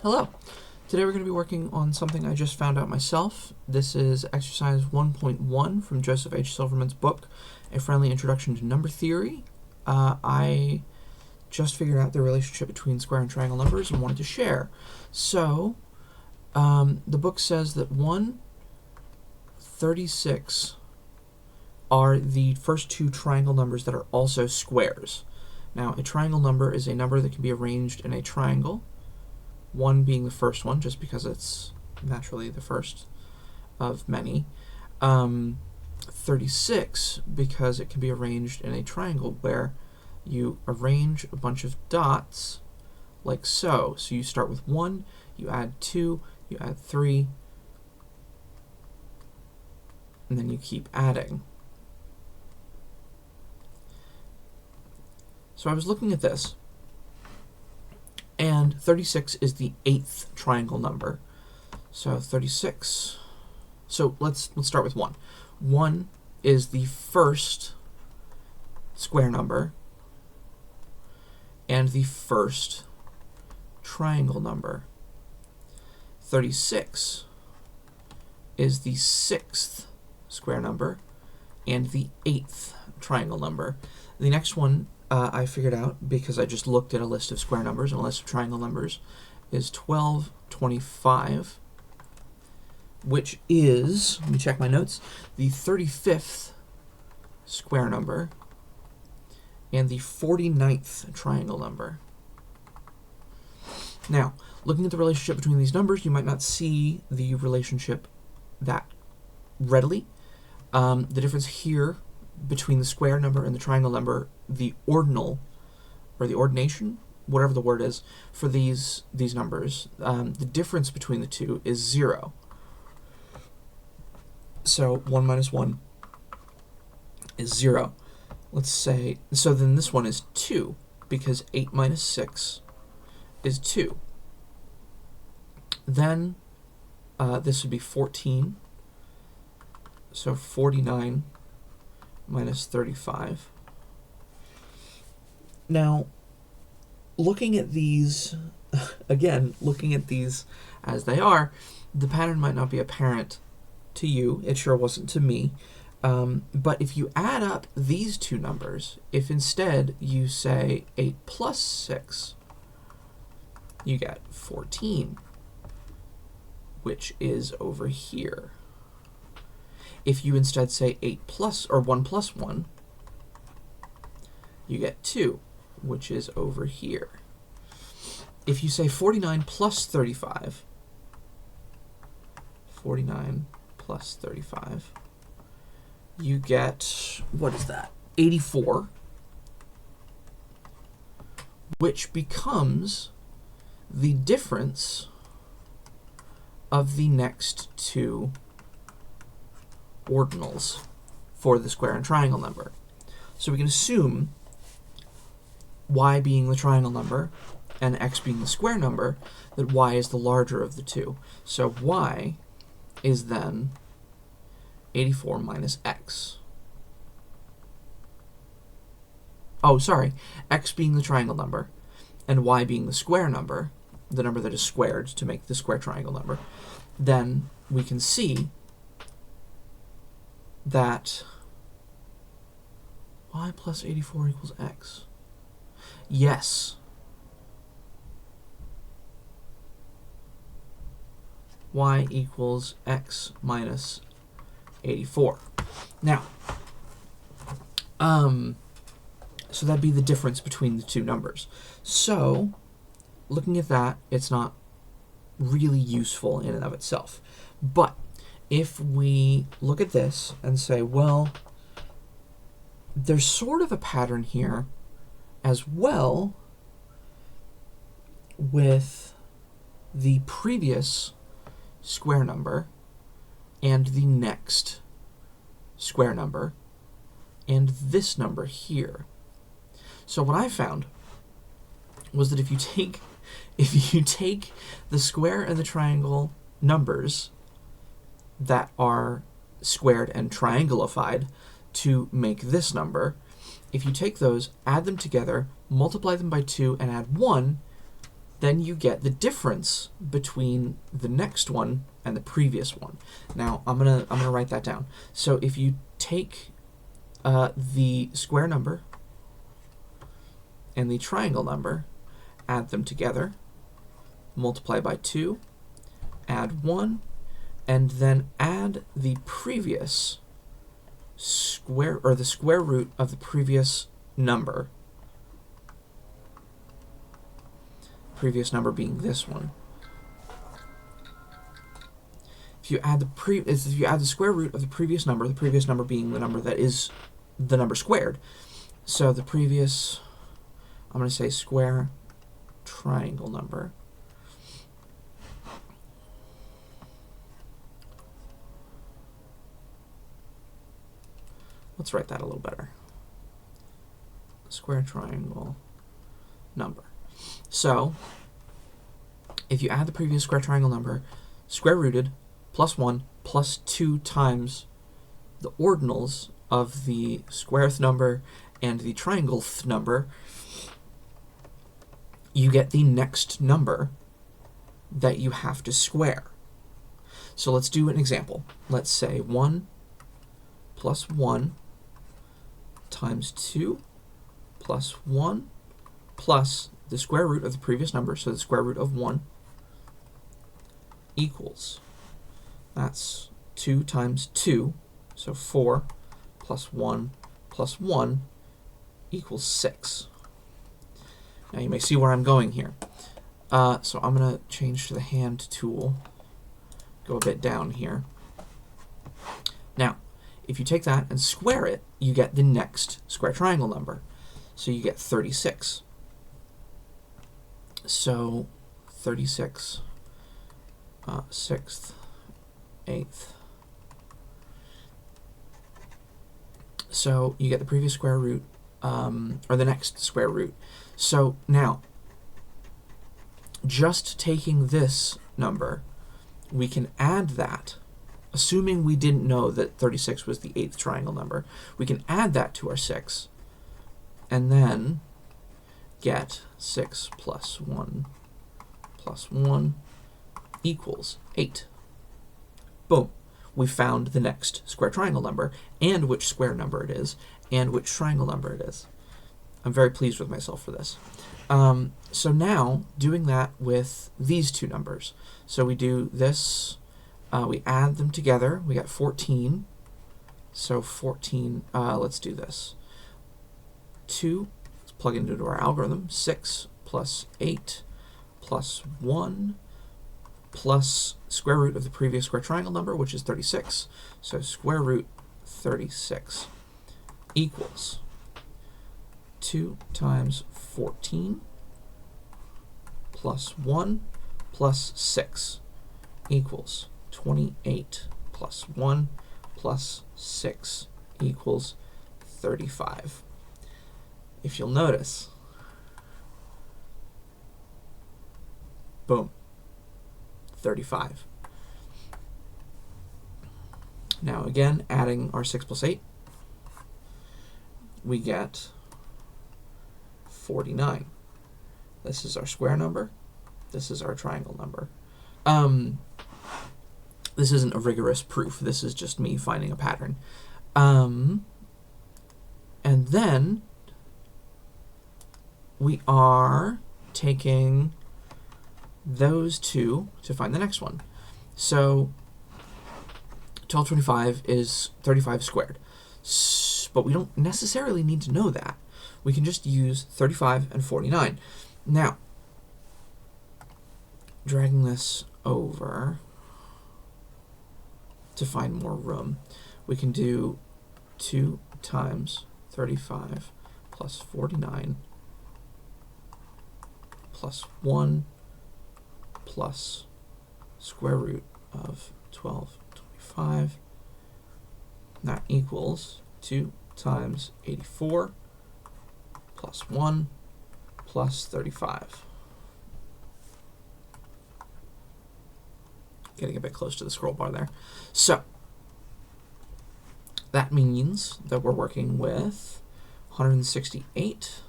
Hello. Today we're going to be working on something I just found out myself. This is exercise 1.1 from Joseph H. Silverman's book, A Friendly Introduction to Number Theory. I just figured out the relationship between square and triangle numbers and wanted to share. So, the book says that 136 are the first two triangle numbers that are also squares. Now, a triangle number is a number that can be arranged in a triangle, 1 being the first one, just because it's naturally the first of many. 36, because it can be arranged in a triangle where you arrange a bunch of dots like so. So you start with 1, you add 2, you add 3, and then you keep adding. So I was looking at this, and 36 is the 8th triangle number. So 36. So let's start with 1. 1 is the first square number and the first triangle number. 36 is the 6th square number and the 8th triangle number. The next one I figured out because I just looked at a list of square numbers and a list of triangle numbers is 1225, which is, let me check my notes, the 35th square number and the 49th triangle number. Now, looking at the relationship between these numbers, you might not see the relationship that readily. The difference here between the square number and the triangle number, the ordinal, or the ordination, whatever the word is, for these numbers, the difference between the two is 0. So 1 minus 1 is 0. Let's say, so then this one is 2, because 8 minus 6 is 2. Then this would be 14, so 49 minus 35. Now, looking at these, again, looking at these as they are, the pattern might not be apparent to you. It sure wasn't to me. But if you add up these two numbers, if instead you say 8 plus 6, you get 14, which is over here. If you instead say 8 plus, or 1 plus 1, you get 2, which is over here. If you say 49 plus 35, 49 plus 35, you get, what is that? 84, which becomes the difference of the next two ordinals for the square and triangle number. So we can assume y being the triangle number and x being the square number, that y is the larger of the two. So y is then 84 minus x. Oh, sorry, x being the triangle number and y being the square number, the number that is squared to make the square triangle number, then we can see that y plus 84 equals x. Yes. Y equals x minus 84. Now, so that'd be the difference between the two numbers. So, looking at that, it's not really useful in and of itself. But if we look at this and say, well, there's sort of a pattern here as well with the previous square number and the next square number and this number here. So what I found was that if you take the square and the triangle numbers that are squared and triangleified to make this number, if you take those, add them together, multiply them by 2, and add 1, then you get the difference between the next one and the previous one. Now I'm gonna write that down. So if you take the square number and the triangle number, add them together, multiply by 2, add 1, and then add the previous square, or the square root of the previous number being this one. If you add the square root of the previous number being the number that is the number squared. So the previous, I'm going to say square triangle number. Let's write that a little better. Square triangle number. So, if you add the previous square triangle number, square rooted, plus 1, plus 2 times the ordinals of the squareth number and the triangleth number, you get the next number that you have to square. So let's do an example. Let's say 1 plus 1 times 2 plus 1 plus the square root of the previous number, so the square root of 1, equals, that's 2 times 2, so 4 plus 1 equals 6. Now you may see where I'm going here. So I'm going to change to the hand tool, go a bit down here. Now, if you take that and square it, you get the next square triangle number. So you get 36. So 36, 6th, 8th. So you get the previous square root, or the next square root. So now, just taking this number, we can add that, assuming we didn't know that 36 was the 8th triangle number, we can add that to our 6, and then get 6 plus 1 equals 8. Boom. We found the next square triangle number, and which square number it is, and which triangle number it is. I'm very pleased with myself for this. So now, doing that with these two numbers. So we do this, we add them together, we got 14. So 14, let's do this. 2, let's plug it into our algorithm, 6 plus 8 plus 1 plus square root of the previous square triangle number, which is 36. So square root 36 equals 2 times 14 plus 1 plus 6 equals 28 plus 1 plus 6 equals 35. If you'll notice, boom, 35. Now again, adding our 6 plus 8, we get 49. This is our square number. This is our triangle number. This isn't a rigorous proof. This is just me finding a pattern. And then we are taking those two to find the next one. So 1225 is 35 squared. But we don't necessarily need to know that. We can just use 35 and 49. Now, dragging this over to find more room, we can do 2 times 35 plus 49 plus 1 plus square root of 1225. That equals 2 times 84 plus 1 plus 35. Getting a bit close to the scroll bar there. So, that means that we're working with 168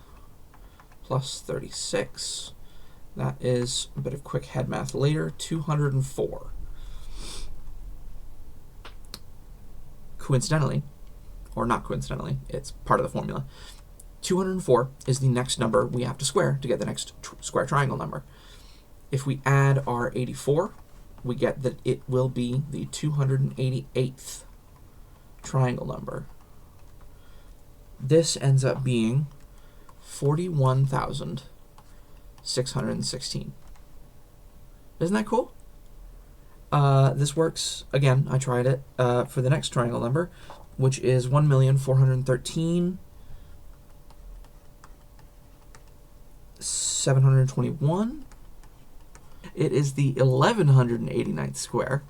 plus 36 That is a bit of quick head math later. 204. Coincidentally, or not coincidentally, it's part of the formula. 204 is the next number we have to square to get the next square triangle number. If we add our 84, we get that it will be the 288th triangle number. This ends up being 41,616. Isn't that cool? This works, again, I tried it, for the next triangle number, which is 1,413,721. It is the 1189th square.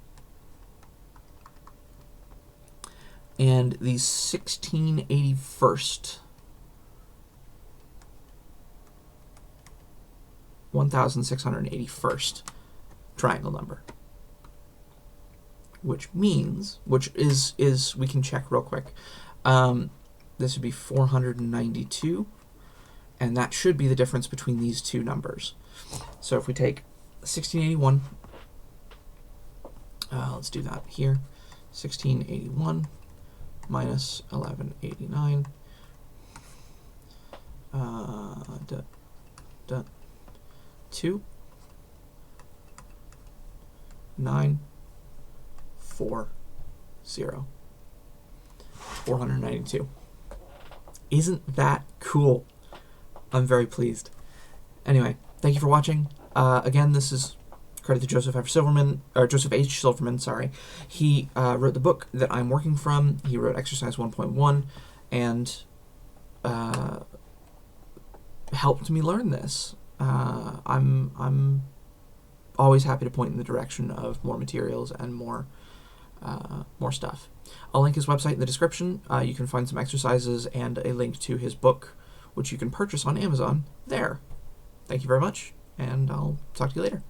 And the 1681st. 1,681st triangle number. Which means, we can check real quick. This would be 492, and that should be the difference between these two numbers. So if we take 1681, let's do that here. 1681 minus 1189. 2 9 4 0 492. Isn't that cool? I'm very pleased. Anyway, thank you for watching. Again, this is credit to Joseph H. Silverman. Sorry, he wrote the book that I'm working from. He wrote Exercise 1.1 and helped me learn this. I'm always happy to point in the direction of more materials and more stuff. I'll link his website in the description. You can find some exercises and a link to his book, which you can purchase on Amazon there. Thank you very much, and I'll talk to you later.